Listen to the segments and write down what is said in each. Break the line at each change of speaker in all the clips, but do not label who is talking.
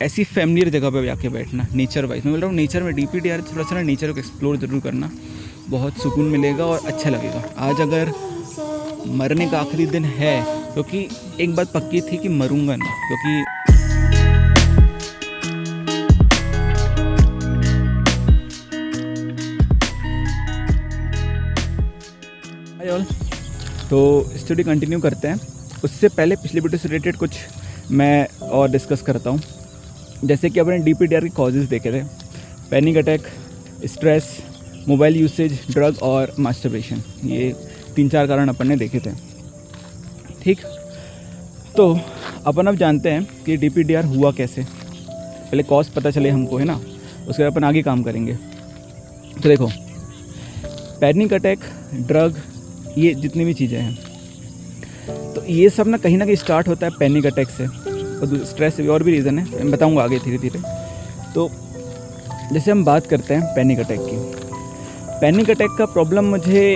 ऐसी फैमिलियर जगह पे जाके बैठना, नेचर वाइज। मैं बोल रहा हूँ नेचर में DPDR थोड़ा सा ना नेचर को एक्सप्लोर ज़रूर करना, बहुत सुकून मिलेगा और अच्छा लगेगा। आज अगर मरने का आखिरी दिन है, क्योंकि एक बात पक्की थी कि मरूंगा नहीं, क्योंकि हाय ऑल। तो स्टडी कंटिन्यू करते हैं। उससे पहले पिछली वीडियो से रिलेटेड कुछ मैं और डिस्कस करता हूँ। जैसे कि अपने DPDR के कॉजेज़ देखे थे, panic attack, stress, mobile usage, drug और मास्टरबेशन। ये 3-4 कारण अपन ने देखे थे, ठीक। तो अपन अब जानते हैं कि DPDR हुआ कैसे। पहले कॉज पता चले हमको, है ना, उसके बाद अपन आगे काम करेंगे। तो देखो, पैनिक अटैक, ड्रग, ये जितनी भी चीज़ें हैं, तो ये सब ना कहीं स्टार्ट होता है पैनिक अटैक से, और स्ट्रेस से भी, और भी रीज़न है, मैं बताऊंगा आगे धीरे धीरे। तो जैसे हम बात करते हैं पैनिक अटैक की, पैनिक अटैक का प्रॉब्लम मुझे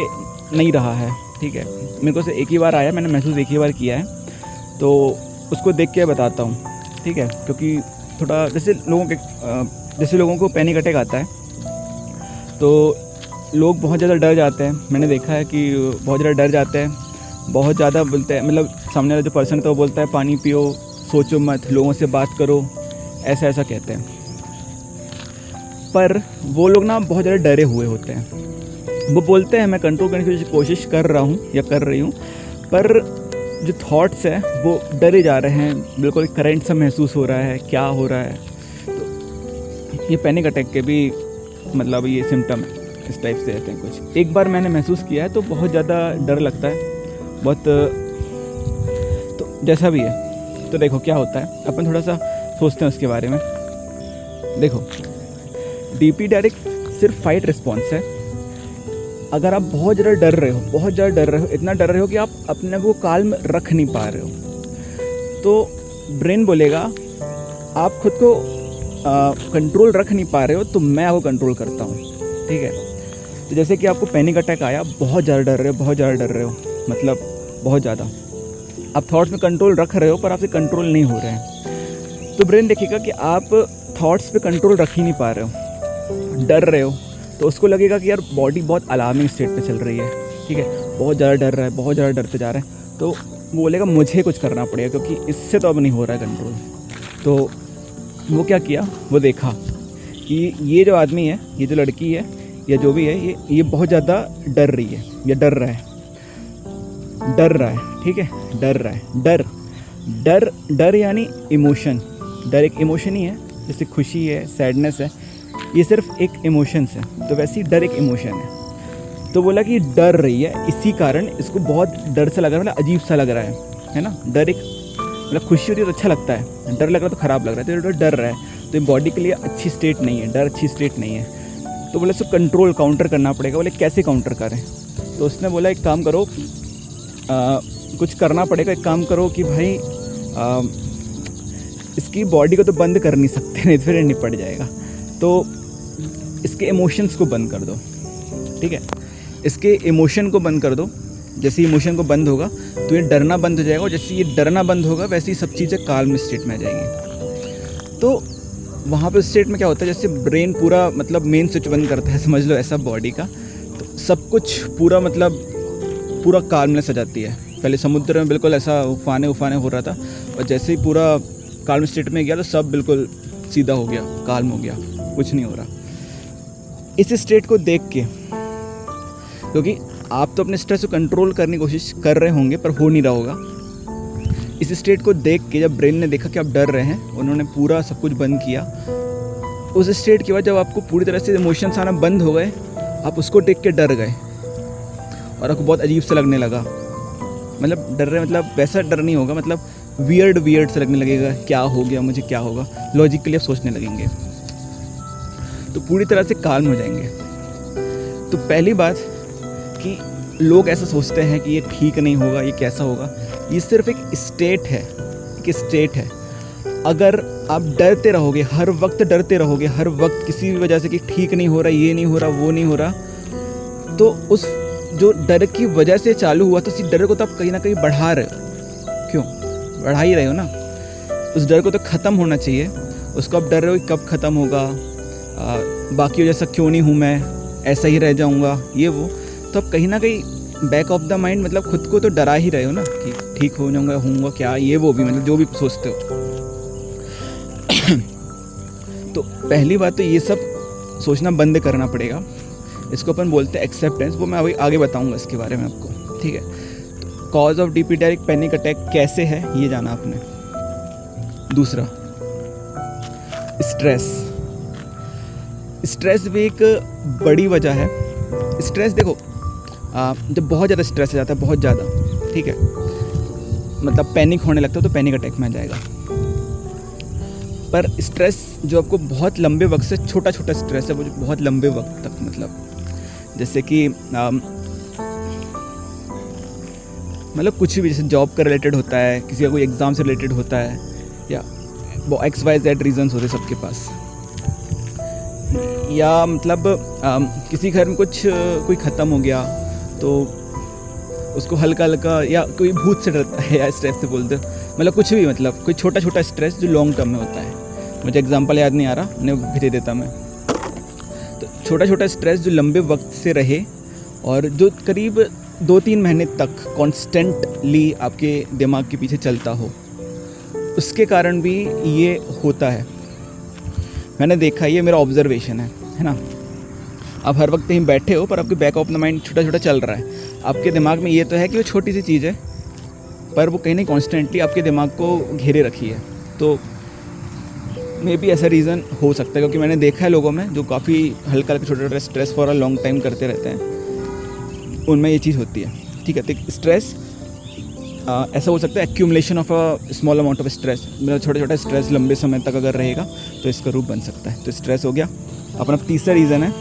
नहीं रहा है, ठीक है। मेरे को से एक ही बार आया, मैंने महसूस एक ही बार किया है, तो उसको देख के बताता हूँ, ठीक है। क्योंकि थोड़ा जैसे लोगों को पैनिक अटैक आता है तो लोग बहुत ज़्यादा डर जाते हैं। मैंने देखा है कि बहुत ज़्यादा डर जाते हैं, बहुत ज़्यादा बोलते हैं, मतलब सामने वाला जो पर्सन था वो बोलता है पानी पियो, सोचो मत, लोगों से बात करो, ऐसा ऐसा कहते हैं। पर वो लोग ना बहुत ज़्यादा डरे हुए होते हैं। वो बोलते हैं मैं कंट्रोल करने की कोशिश कर रहा हूँ या कर रही हूँ, पर जो थॉट्स हैं वो डरे जा रहे हैं, बिल्कुल करंट सा महसूस हो रहा है, क्या हो रहा है। तो ये पैनिक अटैक के भी मतलब ये सिम्टम इस टाइप से रहते हैं कुछ। एक बार मैंने महसूस किया है तो बहुत ज़्यादा डर लगता है, बहुत, तो जैसा भी है। तो देखो क्या होता है, अपन थोड़ा सा सोचते हैं उसके बारे में। देखो, DPDR सिर्फ फाइट रिस्पॉन्स है। अगर आप बहुत ज़्यादा डर रहे हो, बहुत ज़्यादा डर रहे हो, इतना डर रहे हो कि आप अपने को काल्म रख नहीं पा रहे हो, तो ब्रेन बोलेगा आप खुद को कंट्रोल रख नहीं पा रहे हो, तो मैं आपको कंट्रोल करता हूँ, ठीक है। तो जैसे कि आपको पैनिक अटैक आया, बहुत ज़्यादा डर रहे हो, बहुत ज़्यादा डर रहे हो, मतलब बहुत ज़्यादा आप थॉट्स में कंट्रोल रख रहे हो पर आपसे कंट्रोल नहीं हो रहे हैं, तो ब्रेन देखेगा कि आप थॉट्स पे कंट्रोल रख ही नहीं पा रहे हो, डर रहे हो। तो उसको लगेगा कि यार बॉडी बहुत अलार्मिंग स्टेट पे चल रही है, ठीक है, बहुत ज़्यादा डर रहा है, बहुत ज़्यादा डरते जा रहे हैं। तो वो बोलेगा मुझे कुछ करना पड़ेगा, क्योंकि इससे तो अब नहीं हो रहा है कंट्रोल। तो वो क्या किया, वो देखा कि ये जो आदमी है, ये जो लड़की है या जो भी है, ये बहुत ज़्यादा डर रही है या डर रहा है, ठीक है, डर रहा है। डर यानी इमोशन। डर एक इमोशन ही है, जैसे खुशी है, सैडनेस है, ये सिर्फ एक इमोशंस है। तो वैसे ही डर एक इमोशन है। तो बोला कि डर रही है, इसी कारण इसको बहुत डर सा लग रहा है, मतलब अजीब सा लग रहा है ना। डर एक मतलब खुशी होती है तो अच्छा लगता है, डर लग रहा है तो ख़राब लग रहा है, तो डर रहा है, तो बॉडी के लिए अच्छी स्टेट नहीं है, डर अच्छी स्टेट नहीं है। तो बोले इसको कंट्रोल काउंटर करना पड़ेगा। बोले कैसे काउंटर करें? तो उसने बोला एक काम करो, कुछ करना पड़ेगा। एक काम करो कि भाई इसकी बॉडी को तो बंद कर नहीं सकते, नहीं तो फिर निपट जाएगा, तो इसके इमोशंस को बंद कर दो, ठीक है, इसके इमोशन को बंद कर दो। जैसे इमोशन को बंद होगा तो ये डरना बंद हो जाएगा, और जैसे ये डरना बंद होगा वैसे ही सब चीज़ें काल्म स्टेट में आ जाएंगी। तो वहाँ पे स्टेट में क्या होता है, जैसे ब्रेन पूरा मतलब मेन स्विच बंद करता है, समझ लो ऐसा बॉडी का, तो सब कुछ पूरा मतलब पूरा काल्मनेस आ जाती है। पहले समुद्र में बिल्कुल ऐसा उफाने हो रहा था, और जैसे ही पूरा काल्म स्टेट में गया तो सब बिल्कुल सीधा हो गया, काल्म हो गया, कुछ नहीं हो रहा। इस स्टेट को देख के, क्योंकि आप तो अपने स्ट्रेस को कंट्रोल करने की कोशिश कर रहे होंगे पर हो नहीं रहा होगा, इस स्टेट को देख के जब ब्रेन ने देखा कि आप डर रहे हैं, उन्होंने पूरा सब कुछ बंद किया। उस स्टेट के बाद जब आपको पूरी तरह से इमोशंस आना बंद हो गए, आप उसको देख के डर गए और आपको बहुत अजीब सा लगने लगा। मतलब डर रहे, मतलब वैसा डर नहीं होगा, मतलब वियर्ड से लगने लगेगा, क्या हो गया मुझे, क्या होगा, लॉजिकली आप सोचने लगेंगे, तो पूरी तरह से काल्म हो जाएंगे। तो पहली बात कि लोग ऐसा सोचते हैं कि ये ठीक नहीं होगा, ये कैसा होगा, ये सिर्फ एक स्टेट है। अगर आप डरते रहोगे, हर वक्त डरते रहोगे, हर वक्त किसी भी वजह से कि ठीक नहीं हो रहा, ये नहीं हो रहा, वो नहीं हो रहा, तो उस जो डर की वजह से चालू हुआ, तो उस डर को तो आप कहीं ना कहीं बढ़ा रहे हो। क्यों बढ़ा ही रहे हो ना, उस डर को तो ख़त्म होना चाहिए। उसको आप डर रहे हो कि कब ख़त्म होगा, बाकियों जैसा क्यों नहीं हूँ मैं, ऐसा ही रह जाऊँगा, ये वो। तो अब कहीं ना कहीं बैक ऑफ द माइंड मतलब खुद को तो डरा ही रहे हो ना कि ठीक हो जाऊँगा, होऊंगा क्या, ये वो भी, मतलब जो भी सोचते हो। तो पहली बात तो ये सब सोचना बंद करना पड़ेगा। इसको अपन बोलते हैं एक्सेप्टेंस, वो मैं अभी आगे बताऊंगा इसके बारे में आपको, ठीक है। तो कॉज ऑफ डीपीडीआर पैनिक अटैक कैसे है ये जाना आपने। दूसरा, स्ट्रेस भी एक बड़ी वजह है। स्ट्रेस देखो, जब बहुत ज़्यादा स्ट्रेस हो जाता है, बहुत ज़्यादा, ठीक है, मतलब पैनिक होने लगता है तो पैनिक अटैक में आ जाएगा। पर स्ट्रेस जो आपको बहुत लंबे वक्त से, छोटा छोटा स्ट्रेस है वो जो बहुत लंबे वक्त तक, मतलब जैसे कि मतलब कुछ भी, जैसे जॉब का रिलेटेड होता है, किसी का कोई एग्ज़ाम से रिलेटेड होता है, या वो XYZ रीजंस होते सबके पास, या मतलब किसी घर में कोई ख़त्म हो गया तो उसको हल्का हल्का, या कोई भूत से डरता है, या स्ट्रेस से बोलते, मतलब कुछ भी, मतलब कोई छोटा छोटा स्ट्रेस जो लॉन्ग टर्म में होता है। मुझे एग्जांपल याद नहीं आ रहा, उन्हें भी दे देता मैं। तो छोटा छोटा स्ट्रेस जो लंबे वक्त से रहे और जो करीब 2-3 महीने तक कॉन्स्टेंटली आपके दिमाग के पीछे चलता हो, उसके कारण भी ये होता है। मैंने देखा, ये मेरा ऑब्जर्वेशन है ना। आप हर वक्त कहीं बैठे हो पर आपके बैक ऑफ द माइंड छोटा छोटा चल रहा है। आपके दिमाग में ये तो है कि वो छोटी सी चीज़ है, पर वो कहीं नहीं कॉन्स्टेंटली आपके दिमाग को घेरे रखी है। तो मे बी ऐसा रीज़न हो सकता है, क्योंकि मैंने देखा है लोगों में जो काफ़ी हल्का हल्का छोटा छोटा stress for a long time करते रहते हैं, उनमें ये चीज़ होती है, ठीक है। तो स्ट्रेस ऐसा हो सकता है accumulation of a small amount of stress, मतलब छोटा छोटा स्ट्रेस लंबे समय तक अगर रहेगा तो इसका रूप बन सकता है। तो स्ट्रेस हो गया। अपना तीसरा रीज़न है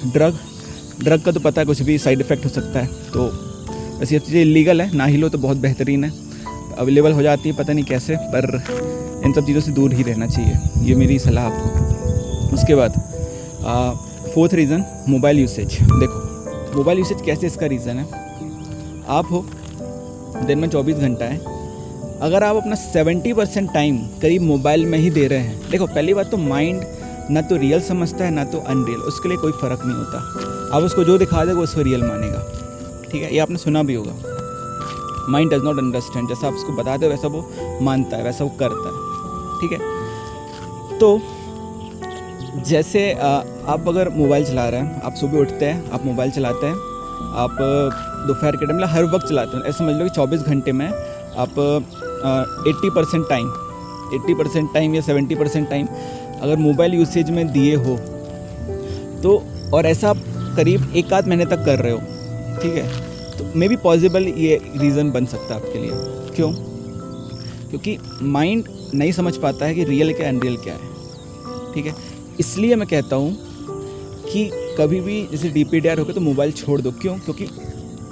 ड्रग का तो पता है कुछ भी साइड इफ़ेक्ट हो सकता है। तो वैसे ये चीज़ें इलीगल है, ना ही लो तो बहुत बेहतरीन है, अवेलेबल हो जाती है पता नहीं कैसे, पर इन सब चीज़ों से दूर ही रहना चाहिए, ये मेरी सलाह आपको। उसके बाद फोर्थ रीज़न, मोबाइल यूसेज। देखो मोबाइल यूसेज कैसे इसका रीज़न है, आप हो दिन में 24 घंटा है, अगर आप अपना 70% टाइम करीब मोबाइल में ही दे रहे हैं। देखो पहली बात तो माइंड ना तो रियल समझता है ना तो अनरियल, उसके लिए कोई फ़र्क नहीं होता। आप उसको जो दिखा देगा उसको रियल मानेगा, ठीक है। ये आपने सुना भी होगा, माइंड डज नॉट अंडरस्टैंड, जैसा आप उसको बताते हो वैसा वो मानता है, वैसा वो करता है, ठीक है। तो जैसे आप अगर मोबाइल चला रहे हैं, आप सुबह उठते हैं, आप मोबाइल चलाते हैं, आप दोपहर के टाइम मतलब हर वक्त चलाते हैं, ऐसे समझ लो कि 24 घंटे में आप 80% टाइम या 70% टाइम अगर मोबाइल यूसेज में दिए हो तो, और ऐसा आप करीब 1-8 महीने तक कर रहे हो, ठीक है, तो मे बी पॉसिबल ये रीज़न बन सकता है आपके लिए। क्यों? क्योंकि माइंड नहीं समझ पाता है कि रियल क्या अनरियल क्या है, ठीक है। इसलिए मैं कहता हूँ कि कभी भी जैसे DPDR हो गया तो मोबाइल छोड़ दो। क्यों? क्योंकि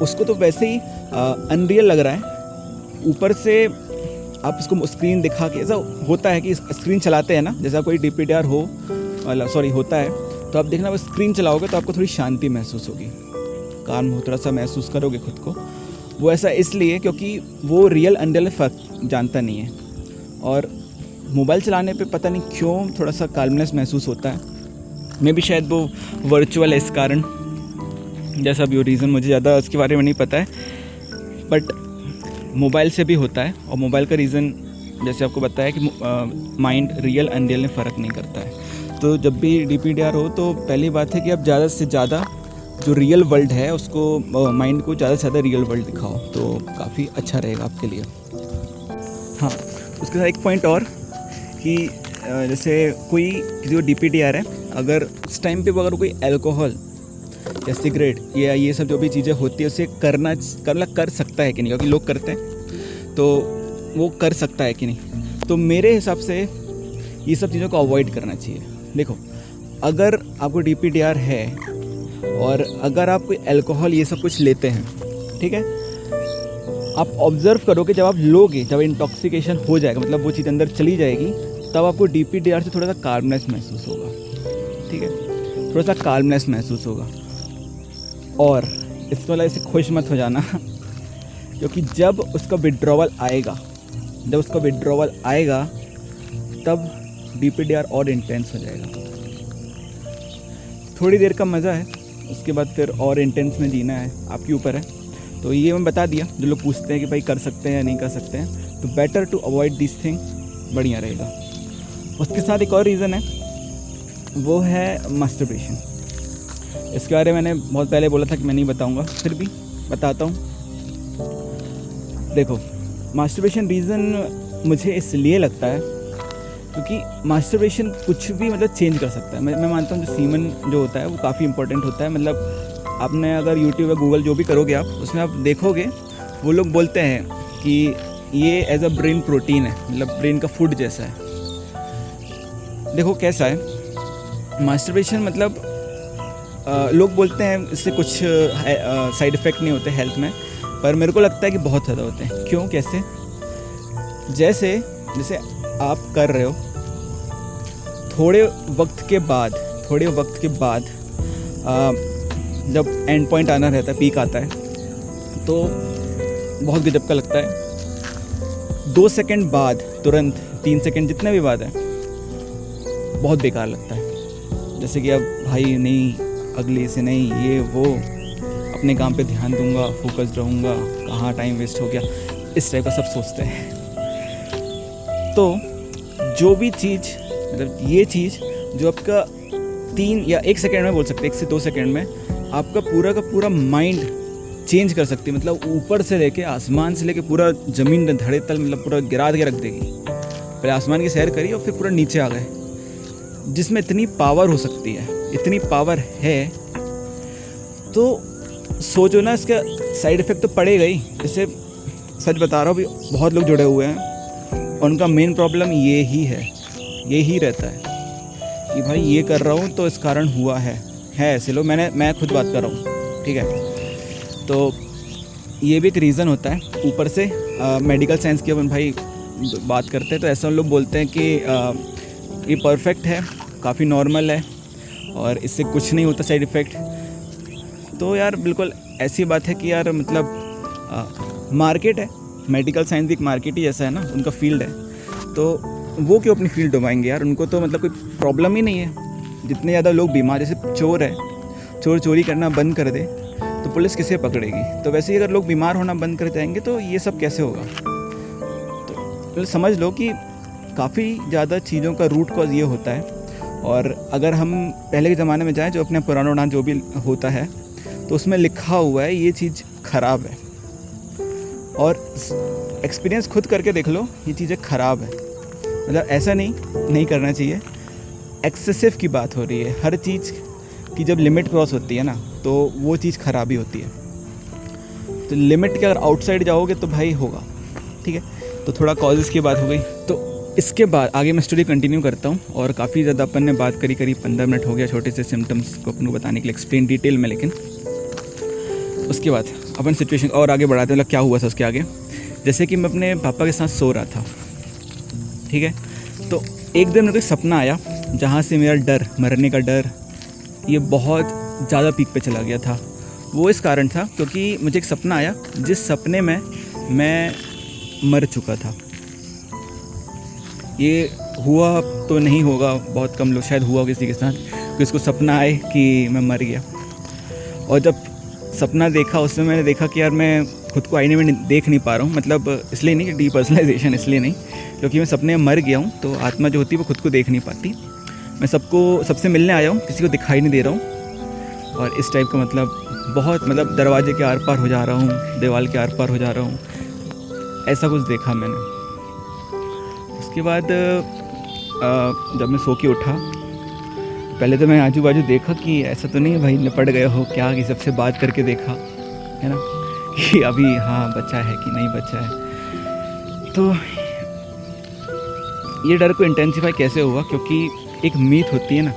उसको तो वैसे ही अनरियल लग रहा है, ऊपर से आप उसको स्क्रीन दिखा के, ऐसा होता है कि स्क्रीन चलाते हैं ना, जैसा कोई DPDR हो, होता है, तो आप देखना वो स्क्रीन चलाओगे तो आपको थोड़ी शांति महसूस होगी, काम हो थोड़ा सा महसूस करोगे खुद को। वो ऐसा इसलिए क्योंकि वो रियल अनरियल फ़र्क जानता नहीं है, और मोबाइल चलाने पे पता नहीं क्यों थोड़ा सा काल्मनेस महसूस होता है। मे भी शायद वो वर्चुअल है इस कारण, जैसा भी वो रीज़न, मुझे ज़्यादा इसके बारे में नहीं पता है, बट मोबाइल से भी होता है। और मोबाइल का रीज़न जैसे आपको बताया कि माइंड रियल अनरियल में फ़र्क नहीं करता है। तो जब भी DPDR हो तो पहली बात है कि आप ज़्यादा से ज़्यादा जो रियल वर्ल्ड है उसको, माइंड को ज़्यादा से ज़्यादा रियल वर्ल्ड दिखाओ, तो काफ़ी अच्छा रहेगा आपके लिए। हाँ, उसके साथ एक पॉइंट और कि जैसे कोई किसी को DPDR है, अगर उस टाइम पे अगर कोई अल्कोहल या सिगरेट या ये सब जो भी चीज़ें होती है उसे कर सकता है कि नहीं, क्योंकि लोग करते हैं, तो वो कर सकता है कि नहीं। तो मेरे हिसाब से ये सब चीज़ों को अवॉइड करना चाहिए। देखो अगर आपको DPDR है और अगर आप कोई अल्कोहल ये सब कुछ लेते हैं, ठीक है, आप ऑब्ज़र्व करो कि जब आप लोगे, जब इंटॉक्सिकेशन हो जाएगा, मतलब वो चीज़ अंदर चली जाएगी, तब आपको DPDR से थोड़ा सा काल्मनेस महसूस होगा, ठीक है, थोड़ा सा काल्मनेस महसूस होगा। और इसको मतलब ऐसे खुश मत हो जाना क्योंकि जब उसका विड्रॉवल आएगा तब DPDR और इंटेंस हो जाएगा। थोड़ी देर का मज़ा है, उसके बाद फिर और इंटेंस में जीना है, आपके ऊपर है। तो ये मैं बता दिया, जो लोग पूछते हैं कि भाई कर सकते हैं या नहीं कर सकते हैं, तो better to avoid this thing, बढ़िया रहेगा। उसके साथ एक और रीज़न है, वो है मास्टरबेशन। इसके बारे में मैंने बहुत पहले बोला था कि मैं नहीं बताऊंगा, फिर भी बताता हूँ। देखो, मास्टरबेशन रीज़न मुझे इसलिए लगता है क्योंकि मास्टरबेशन कुछ भी मतलब चेंज कर सकता है। मैं मानता हूँ जो सीमन जो होता है वो काफ़ी इंपॉर्टेंट होता है। मतलब आपने अगर यूट्यूब या गूगल जो भी करोगे आप, उसमें आप देखोगे वो लोग बोलते हैं कि ये एज अ ब्रेन प्रोटीन है, मतलब ब्रेन का फूड जैसा है। देखो कैसा है मास्टरबेशन, मतलब लोग बोलते हैं इससे कुछ साइड इफ़ेक्ट नहीं होते हेल्थ में, पर मेरे को लगता है कि बहुत ज़्यादा होते हैं। क्यों, कैसे? जैसे आप कर रहे हो, थोड़े वक्त के बाद जब एंड पॉइंट आना रहता है, पीक आता है, तो बहुत गजब का लगता है। 2 सेकंड बाद, तुरंत 3 सेकंड जितने भी बाद है, बहुत बेकार लगता है। जैसे कि अब भाई नहीं, अगले से नहीं, ये वो, अपने काम पे ध्यान दूंगा, फोकस्ड रहूँगा, कहाँ टाइम वेस्ट हो गया, इस टाइप का सब सोचते हैं। तो जो भी चीज़, मतलब ये चीज़ जो आपका 3 या 1 सेकेंड में बोल सकते हैं, 1 से 2 सेकेंड में आपका पूरा का पूरा माइंड चेंज कर सकती है। मतलब ऊपर से लेके, आसमान से लेके पूरा ज़मीन धड़े तल, मतलब पूरा गिरा के रख देगी। पहले आसमान की सैर करी और फिर पूरा नीचे आ गए, जिसमें इतनी पावर हो सकती है, इतनी पावर है। तो सोचो ना, इसका साइड इफ़ेक्ट तो पड़ेगा ही। जैसे सच बता रहा हूँ, अभी बहुत लोग जुड़े हुए हैं, उनका मेन प्रॉब्लम ये ही है, यही रहता है कि भाई ये कर रहा हूँ तो इस कारण हुआ है ऐसे लोग। मैं खुद बात कर रहा हूँ, ठीक है। तो ये भी एक रीज़न होता है। ऊपर से मेडिकल साइंस की अपन भाई बात करते हैं तो ऐसा लोग बोलते हैं कि ये परफेक्ट है, काफ़ी नॉर्मल है और इससे कुछ नहीं होता साइड इफ़ेक्ट। तो यार बिल्कुल ऐसी बात है कि यार मतलब मार्केट है, मेडिकल साइंस भी एक मार्केट ही जैसा है ना, उनका फील्ड है। तो वो क्यों अपनी फील्ड डुबाएंगे यार, उनको तो मतलब कोई प्रॉब्लम ही नहीं है। जितने ज़्यादा लोग बीमार, जैसे चोर है, चोर चोरी करना बंद कर दे तो पुलिस किसे पकड़ेगी। तो वैसे ही अगर लोग बीमार होना बंद कर जाएंगे तो ये सब कैसे होगा। तो समझ लो कि काफ़ी ज़्यादा चीज़ों का रूट कॉज ये होता है। और अगर हम पहले के ज़माने में जाएँ, जो अपने पुराना जो भी होता है, तो उसमें लिखा हुआ है ये चीज़ ख़राब है। और एक्सपीरियंस खुद करके देख लो, ये चीज़ें ख़राब है। मतलब ऐसा नहीं करना चाहिए। एक्सेसिव की बात हो रही है, हर चीज़ की जब लिमिट क्रॉस होती है ना, तो वो चीज़ ख़राब ही होती है। तो लिमिट के अगर आउटसाइड जाओगे तो भाई होगा, ठीक है। तो थोड़ा कॉजेज़ की बात हो गई। तो इसके बाद आगे मैं स्टोरी कंटिन्यू करता हूँ। और काफ़ी ज़्यादा अपन ने बात करी, करीब 15 मिनट हो गया छोटे से सिम्टम्स को अपन को बताने के लिए, एक्सप्लेन डिटेल में। लेकिन उसके बाद अपन सिचुएशन और आगे बढ़ाते हैं, मतलब क्या हुआ था उसके आगे। जैसे कि मैं अपने पापा के साथ सो रहा था, ठीक है। तो एक दिन मेरे को सपना आया जहाँ से मेरा डर, मरने का डर, ये बहुत ज़्यादा पीक पे चला गया था। वो इस कारण था क्योंकि मुझे एक सपना आया जिस सपने में मैं मर चुका था। ये हुआ तो नहीं होगा, बहुत कम लोग शायद हुआ किसी के साथ कि उसको सपना आए कि मैं मर गया। और जब सपना देखा उसमें मैंने देखा कि यार मैं खुद को आईने में देख नहीं पा रहा हूँ। मतलब इसलिए नहीं कि डीपर्सनलाइजेशन, इसलिए नहीं, क्योंकि मैं सपने में मर गया हूँ तो आत्मा जो होती है वो खुद को देख नहीं पाती। मैं सबसे मिलने आया हूँ, किसी को दिखाई नहीं दे रहा हूँ। और इस टाइप का मतलब दरवाजे के आर पार हो जा रहा हूँ, दीवार के आर पार हो जा रहा हूँ, ऐसा कुछ देखा मैंने। उसके बाद जब मैं सो के उठा, पहले तो मैं आजू बाजू देखा कि ऐसा तो नहीं है भाई निपट गए हो क्या, कि सबसे बात करके देखा है ना कि अभी हाँ बचा है कि नहीं बचा है। तो ये डर को इंटेंसिफाई कैसे हुआ, क्योंकि एक मीथ होती है ना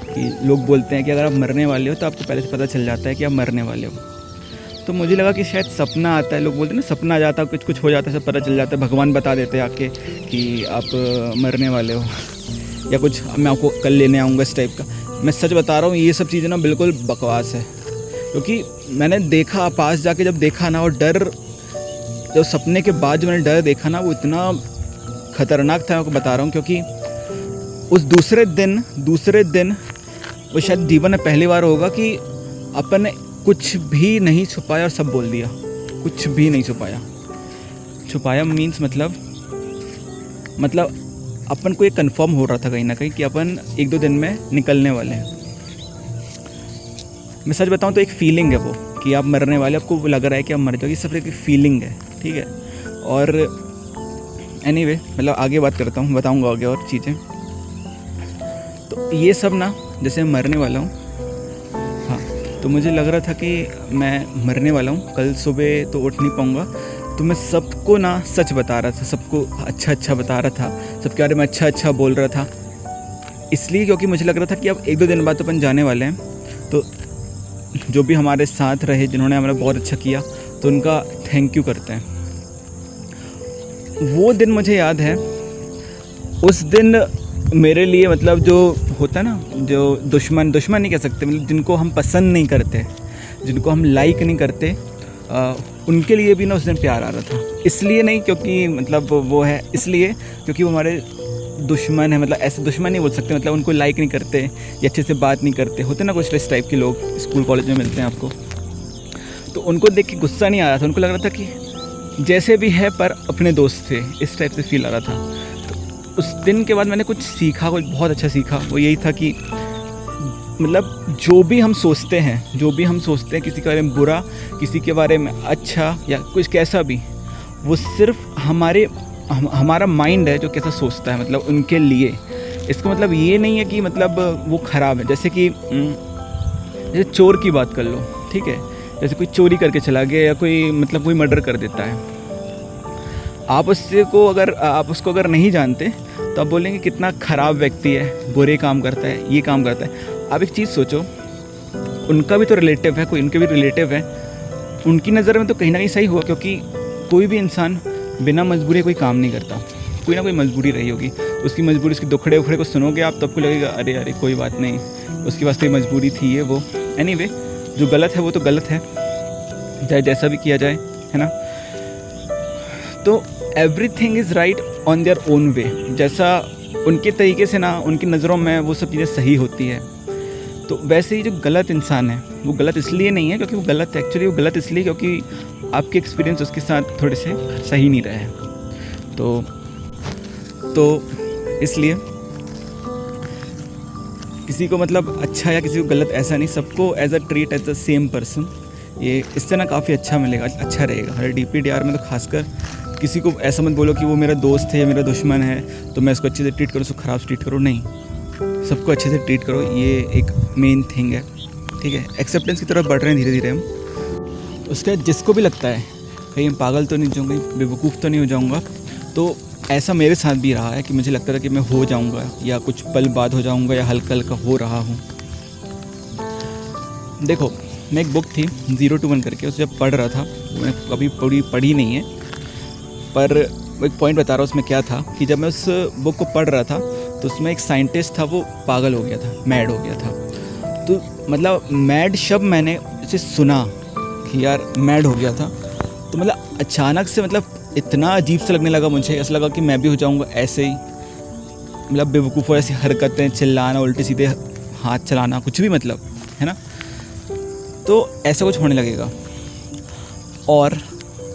कि लोग बोलते हैं कि अगर आप मरने वाले हो तो आपको पहले से पता चल जाता है कि आप मरने वाले हो। तो मुझे लगा कि शायद सपना आता है, लोग बोलते हैं ना सपना आ जाता है, कुछ हो जाता है, सब पता चल जाता है, भगवान बता देते हैं आके कि आप मरने वाले हो या कुछ, मैं आपको कल लेने आऊँगा, इस टाइप का। मैं सच बता रहा हूँ, ये सब चीज़ें ना बिल्कुल बकवास है। क्योंकि मैंने देखा, पास जाके जब देखा ना, और डर, जब सपने के बाद जो मैंने डर देखा ना, वो इतना ख़तरनाक था, मैं आपको बता रहा हूँ। क्योंकि उस दूसरे दिन वो शायद जीवन में पहली बार होगा कि अपन ने कुछ भी नहीं छुपाया और सब बोल दिया। कुछ भी नहीं छुपाया मीन्स मतलब अपन को ये कंफर्म हो रहा था कहीं ना कहीं कि अपन 1-2 दिन में निकलने वाले हैं। मैं सच बताऊं तो एक फीलिंग है वो कि आप मरने वाले, आपको लग रहा है कि आप मर जाओगे, सब एक फीलिंग है, ठीक है। और एनीवे मतलब आगे बात करता हूँ, बताऊँगा आगे और चीज़ें। तो ये सब ना जैसे मैं मरने वाला हूँ, हाँ, तो मुझे लग रहा था कि मैं मरने वाला हूँ, कल सुबह तो उठ नहीं पाऊँगा। तो मैं सबको ना सच बता रहा था, सबको अच्छा बता रहा था, सबके बारे में अच्छा बोल रहा था, इसलिए क्योंकि मुझे लग रहा था कि अब 1-2 दिन बाद तो अपन जाने वाले हैं। तो जो भी हमारे साथ रहे, जिन्होंने हमारा बहुत अच्छा किया, तो उनका थैंक यू करते हैं। वो दिन मुझे याद है। उस दिन मेरे लिए मतलब जो होता है ना, जो दुश्मन नहीं कह सकते, मतलब जिनको हम पसंद नहीं करते, जिनको हम लाइक नहीं करते, उनके लिए भी ना उस दिन प्यार आ रहा था। इसलिए नहीं क्योंकि मतलब वो है, इसलिए क्योंकि वो हमारे दुश्मन है, मतलब ऐसे दुश्मन नहीं बोल सकते, मतलब उनको लाइक नहीं करते या अच्छे से बात नहीं करते, होते ना कुछ इस टाइप के लोग स्कूल कॉलेज में मिलते हैं आपको। तो उनको देख के गुस्सा नहीं आ रहा था, उनको लग रहा था कि जैसे भी है पर अपने दोस्त थे, इस टाइप से फील आ रहा था। तो उस दिन के बाद मैंने कुछ सीखा, कुछ बहुत अच्छा सीखा। वो यही था कि मतलब जो भी हम सोचते हैं किसी के बारे में बुरा, किसी के बारे में अच्छा या कुछ कैसा भी, वो सिर्फ हमारा माइंड है जो कैसा सोचता है, मतलब उनके लिए। इसका मतलब ये नहीं है कि मतलब वो ख़राब है। जैसे जैसे चोर की बात कर लो, ठीक है, जैसे कोई चोरी करके चला गया या कोई मर्डर कर देता है, आप उसको अगर नहीं जानते तो आप बोलेंगे कितना ख़राब व्यक्ति है, बुरे काम करता है, ये काम करता है। आप एक चीज़ सोचो, उनका भी तो रिलेटिव है, उनके भी रिलेटिव है, उनकी नज़र में तो कहीं ना कहीं सही हुआ, क्योंकि कोई भी इंसान बिना मजबूरी कोई काम नहीं करता, कोई ना कोई मजबूरी रही होगी। उसकी मजबूरी, उसके दुखड़े उखड़े को सुनोगे आप तो आपको लगेगा अरे कोई बात नहीं, उसके पास तो मजबूरी थी ये वो। एनीवे, जो गलत है वो तो गलत है, चाहे जैसा भी किया जाए, है ना। तो everything is right on their own way. जैसा उनके तरीके से ना, उनकी नज़रों में वो सब चीज़ें सही होती है। तो वैसे ही जो गलत इंसान है, वो गलत इसलिए नहीं है क्योंकि वो गलत है, एक्चुअली वो गलत इसलिए क्योंकि आपके एक्सपीरियंस उसके साथ थोड़े से सही नहीं रहे। तो इसलिए किसी को मतलब अच्छा या किसी को गलत ऐसा नहीं, सबको as a treat as a same person. ये इससे ना काफ़ी अच्छा मिलेगा, अच्छा रहेगा। हर DPDR में तो खासकर किसी को ऐसा मत बोलो कि वो मेरा दोस्त है या मेरा दुश्मन है तो मैं इसको अच्छे से ट्रीट करूँ, उसको ख़राब से ट्रीट करूँ। नहीं, सबको अच्छे से ट्रीट करो, ये एक मेन थिंग है, ठीक है। एक्सेप्टेंस की तरफ बढ़ रहे हैं धीरे धीरे हम। उसके जिसको भी लगता है कहीं हम पागल तो नहीं जाऊँगा, बेवकूफ़ तो नहीं हो जाऊँगा, तो ऐसा मेरे साथ भी रहा है कि मुझे लगता था कि मैं हो जाऊँगा या कुछ पल बाद हो जाऊँगा या हल्का हल्का हो रहा हूँ। देखो, मैं एक बुक थी 0 to 1 करके, उसे जब पढ़ रहा था, मैं कभी पढ़ी नहीं है, पर एक पॉइंट बता रहा हूँ उसमें क्या था कि जब मैं उस बुक को पढ़ रहा था तो उसमें एक साइंटिस्ट था, वो पागल हो गया था, मैड हो गया था। तो मतलब मैड शब्द मैंने इसे सुना कि यार मैड हो गया था, तो मतलब अचानक से मतलब इतना अजीब सा लगने लगा मुझे, ऐसा लगा कि मैं भी हो जाऊंगा ऐसे ही, मतलब बेवकूफ़ ऐसी हरकतें, चिल्लाना, उल्टे सीधे हाथ चलाना, कुछ भी, मतलब, है ना। तो ऐसा कुछ होने लगेगा। और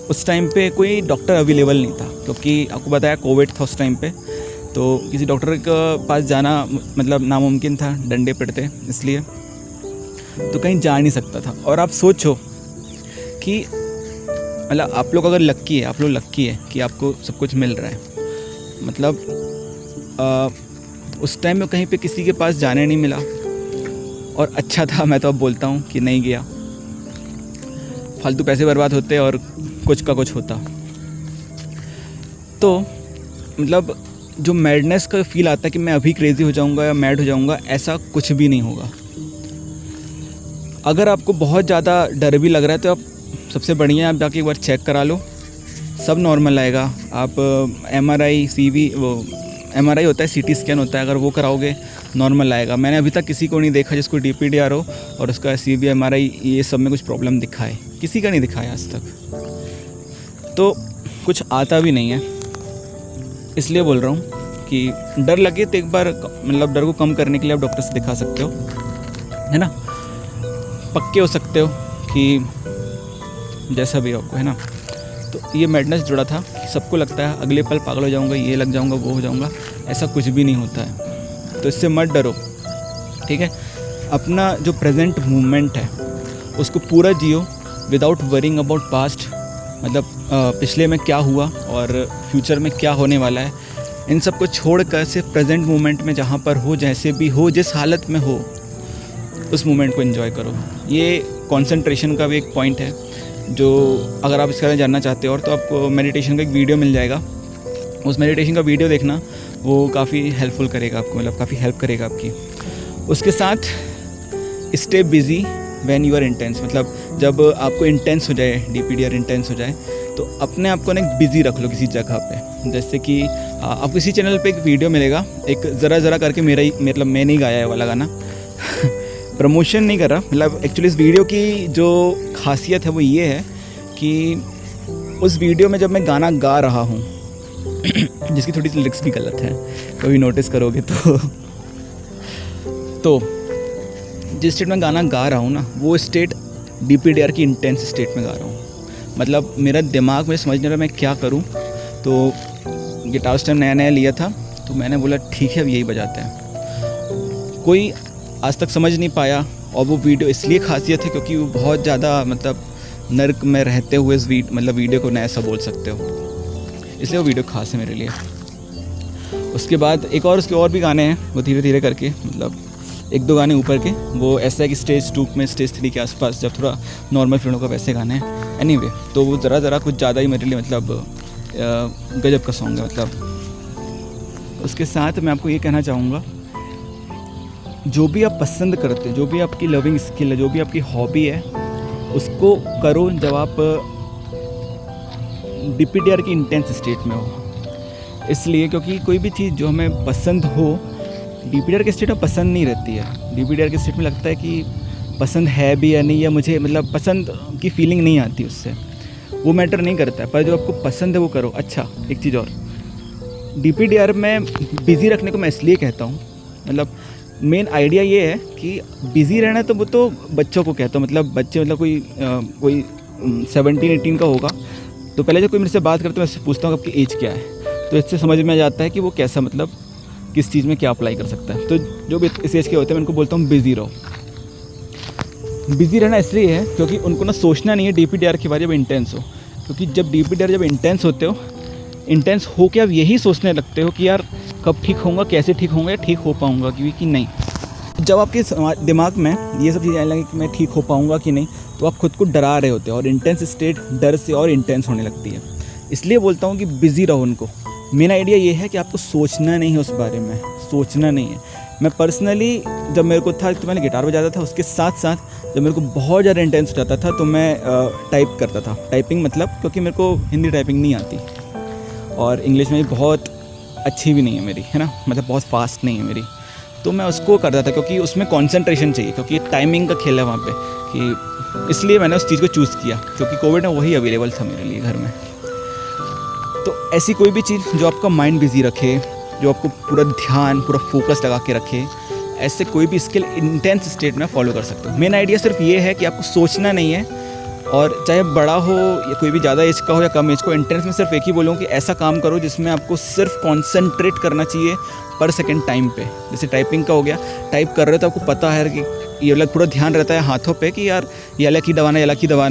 उस टाइम पे कोई डॉक्टर अवेलेबल नहीं था, क्योंकि आपको बताया कोविड था उस टाइम पे, तो किसी डॉक्टर के पास जाना मतलब नामुमकिन था, डंडे पड़ते, इसलिए तो कहीं जा नहीं सकता था। और आप सोचो कि मतलब आप लोग अगर लक्की है कि आपको सब कुछ मिल रहा है, मतलब उस टाइम में कहीं पे किसी के पास जाने नहीं मिला, और अच्छा था, मैं तो अब बोलता हूँ कि नहीं गया, फालतू पैसे बर्बाद होते और कुछ का कुछ होता। तो मतलब जो मैडनेस का फील आता है कि मैं अभी क्रेज़ी हो जाऊँगा या मैड हो जाऊँगा, ऐसा कुछ भी नहीं होगा। अगर आपको बहुत ज़्यादा डर भी लग रहा है तो आप सबसे बढ़िया आप जाके एक बार चेक करा लो, सब नॉर्मल आएगा। आप MRI होता है, CT स्कैन होता है, अगर वो कराओगे नॉर्मल आएगा। मैंने अभी तक किसी को नहीं देखा जिसको DPDR हो और उसका CV, MRI ये सब में कुछ प्रॉब्लम दिखाए, किसी का नहीं दिखाया आज तक। तो कुछ आता भी नहीं है, इसलिए बोल रहा हूँ कि डर लगे तो एक बार मतलब डर को कम करने के लिए आप डॉक्टर से दिखा सकते हो, है ना, पक्के हो सकते हो कि जैसा भी आपको, है ना। तो ये मैडनेस जुड़ा था कि सबको लगता है अगले पल पागल हो जाऊंगा, ये लग जाऊंगा, वो हो जाऊंगा, ऐसा कुछ भी नहीं होता है। तो इससे मत डरो, ठीक है। अपना जो प्रेजेंट मोमेंट है उसको पूरा जियो विदाउट वरिंग अबाउट पास्ट, मतलब पिछले में क्या हुआ और फ्यूचर में क्या होने वाला है, इन सब को छोड़ कर सिर्फ प्रेजेंट मोमेंट में जहाँ पर हो, जैसे भी हो, जिस हालत में हो, उस मोमेंट को एंजॉय करो। ये कंसंट्रेशन का भी एक पॉइंट है, जो अगर आप इसके बारे में जानना चाहते हो और तो आपको मेडिटेशन का एक वीडियो मिल जाएगा, उस मेडिटेशन का वीडियो देखना, वो काफ़ी हेल्पफुल करेगा आपको, मतलब काफ़ी हेल्प करेगा आपकी। उसके साथ stay busy when you are intense, मतलब जब आपको इंटेंस हो जाए, DPDR इंटेंस हो जाए, तो अपने आप को ना बिज़ी रख लो किसी जगह पे। जैसे कि आपको इसी चैनल पे एक वीडियो मिलेगा, एक ज़रा ज़रा करके मेरा ही, मतलब मैंने ही गाया है वाला गाना प्रमोशन नहीं कर रहा, मतलब एक्चुअली इस वीडियो की जो खासियत है वो ये है कि उस वीडियो में जब मैं गाना गा रहा हूँ जिसकी थोड़ी सी लिरिक्स भी गलत है, कभी नोटिस करोगे तो जिस स्टेट में गाना गा रहा हूँ ना, वो स्टेट DPDR की इंटेंस स्टेट में गा रहा हूँ। मतलब मेरा दिमाग में समझ नहीं रहा मैं क्या करूँ। तो गिटार उस टाइम नया नया लिया था, तो मैंने बोला ठीक है अब यही बजाते हैं। कोई आज तक समझ नहीं पाया, और वो वीडियो इसलिए खासियत है क्योंकि वो बहुत ज़्यादा, मतलब नर्क में रहते हुए इस वीडियो को नया सा बोल सकते हो, इसलिए वो वीडियो खास है मेरे लिए। उसके बाद एक और उसके और भी गाने हैं, वो धीरे धीरे करके, मतलब एक दो गाने ऊपर के, वो ऐसा है कि स्टेज 2 में, स्टेज 3 के आसपास जब थोड़ा नॉर्मल फ्रेंडों का वैसे गाने हैं। एनीवे, तो वो ज़रा कुछ ज़्यादा ही मेरे लिए मतलब गजब का सॉन्ग है। मतलब उसके साथ मैं आपको ये कहना चाहूँगा, जो भी आप पसंद करते हैं, जो भी आपकी लविंग स्किल है, जो भी आपकी हॉबी है, उसको करो जब आप DPDR की इंटेंस स्टेट में हो। इसलिए क्योंकि कोई भी चीज़ जो हमें पसंद हो, DPDR के स्टेट में पसंद नहीं रहती है। DPDR के स्टेट में लगता है कि पसंद है भी या नहीं, या मुझे मतलब पसंद की फीलिंग नहीं आती उससे, वो मैटर नहीं करता है। पर जो आपको पसंद है वो करो। अच्छा, एक चीज़ और, DPDR में बिज़ी रखने को मैं इसलिए कहता हूँ, मतलब मेन आइडिया ये है कि बिज़ी रहना, तो वो तो बच्चों को कहता हूँ, मतलब बच्चे, मतलब कोई 17-18 का होगा, तो पहले जब कोई मेरे से बात करता है मैं उससे पूछता हूँ आपकी एज क्या है, तो इससे समझ में आ जाता है कि वो कैसा, मतलब किस चीज़ में क्या अप्लाई कर सकता है। तो जो भी इस एज के होते हैं मैं उनको बोलता हूँ बिज़ी रहो। बिज़ी रहना इसलिए है क्योंकि उनको ना सोचना नहीं है DPDR के बारे में इंटेंस हो, क्योंकि जब DPDR जब इंटेंस होते हो, इंटेंस हो के आप यही सोचने लगते हो कि यार कब ठीक होऊंगा, कैसे ठीक होऊंगा, या ठीक हो पाऊंगा कि नहीं। जब आपके दिमाग में ये सब चीज़ें आने लगी कि मैं ठीक हो पाऊंगा कि नहीं, तो आप खुद को डरा रहे होते हो, और इंटेंस स्टेट डर से और इंटेंस होने लगती है। इसलिए बोलता हूँ कि बिज़ी रहो उनको। मेरा आइडिया ये है कि आपको सोचना नहीं है उस बारे में, सोचना नहीं है। मैं पर्सनली जब मेरे को था, तो मैंने गिटार बजाता था, उसके साथ साथ जब मेरे को बहुत ज़्यादा इंटेंस हो जाता था तो मैं टाइप करता था। टाइपिंग मतलब, क्योंकि मेरे को हिंदी टाइपिंग नहीं आती और इंग्लिश में बहुत अच्छी भी नहीं है मेरी, है ना, मतलब बहुत फास्ट नहीं है मेरी, तो मैं उसको करता था क्योंकि उसमें कंसंट्रेशन चाहिए, क्योंकि टाइमिंग का खेल है वहाँ पे, कि इसलिए मैंने उस चीज़ को चूज़ किया, क्योंकि कोविड में वही अवेलेबल था मेरे लिए घर में। तो ऐसी कोई भी चीज़ जो आपका माइंड बिज़ी रखे, जो आपको पूरा ध्यान, पूरा फोकस लगा के रखे, ऐसे कोई भी स्किल इंटेंस स्टेट में फॉलो कर सकते हो। मेन आइडिया सिर्फ ये है कि आपको सोचना नहीं है, और चाहे बड़ा हो या कोई भी ज़्यादा एज का हो या कम एज को, इंटेंस में सिर्फ एक ही बोलूँ कि ऐसा काम करो जिसमें आपको सिर्फ कॉन्सेंट्रेट करना चाहिए पर सेकेंड टाइम पे। जैसे टाइपिंग का हो गया, टाइप कर रहे हो तो आपको पता है कि ये अलग पूरा ध्यान रहता है हाथों पे कि यार ये अलग ही दबाना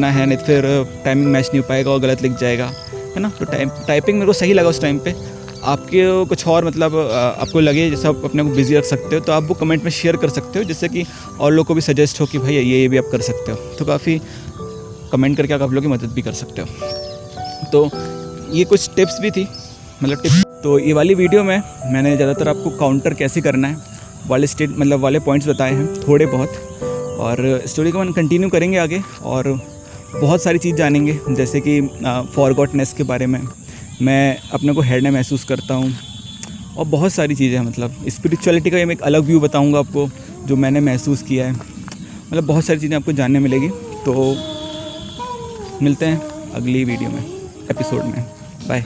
है, नहीं फिर टाइमिंग मैच नहीं हो पाएगा और गलत लिख जाएगा, है ना। तो टाइपिंग मेरे को सही लगा उस टाइम पे। आपके कुछ और मतलब आपको लगे जैसे आप अपने को बिज़ी रख सकते हो, तो आप वो कमेंट में शेयर कर सकते हो, जिससे कि और लोगों को भी सजेस्ट हो कि भाई ये भी आप कर सकते हो। तो काफ़ी कमेंट करके आप लोगों की मदद भी कर सकते हो। तो ये कुछ टिप्स भी थी, मतलब टिप्स। तो ये वाली वीडियो में मैंने ज़्यादातर आपको काउंटर कैसे करना है वाले पॉइंट्स बताए हैं थोड़े बहुत, और स्टोरी को हम कंटिन्यू करेंगे आगे, और बहुत सारी चीज़ जानेंगे, जैसे कि फॉरगॉटनेस के बारे में मैं अपने को हेडने महसूस करता हूँ, और बहुत सारी चीज़ें हैं, मतलब स्पिरिचुअलिटी का मैं एक अलग व्यू बताऊँगा आपको जो मैंने महसूस किया है। मतलब बहुत सारी चीज़ें आपको जानने मिलेगी। तो मिलते हैं अगली वीडियो में, एपिसोड में। बाय।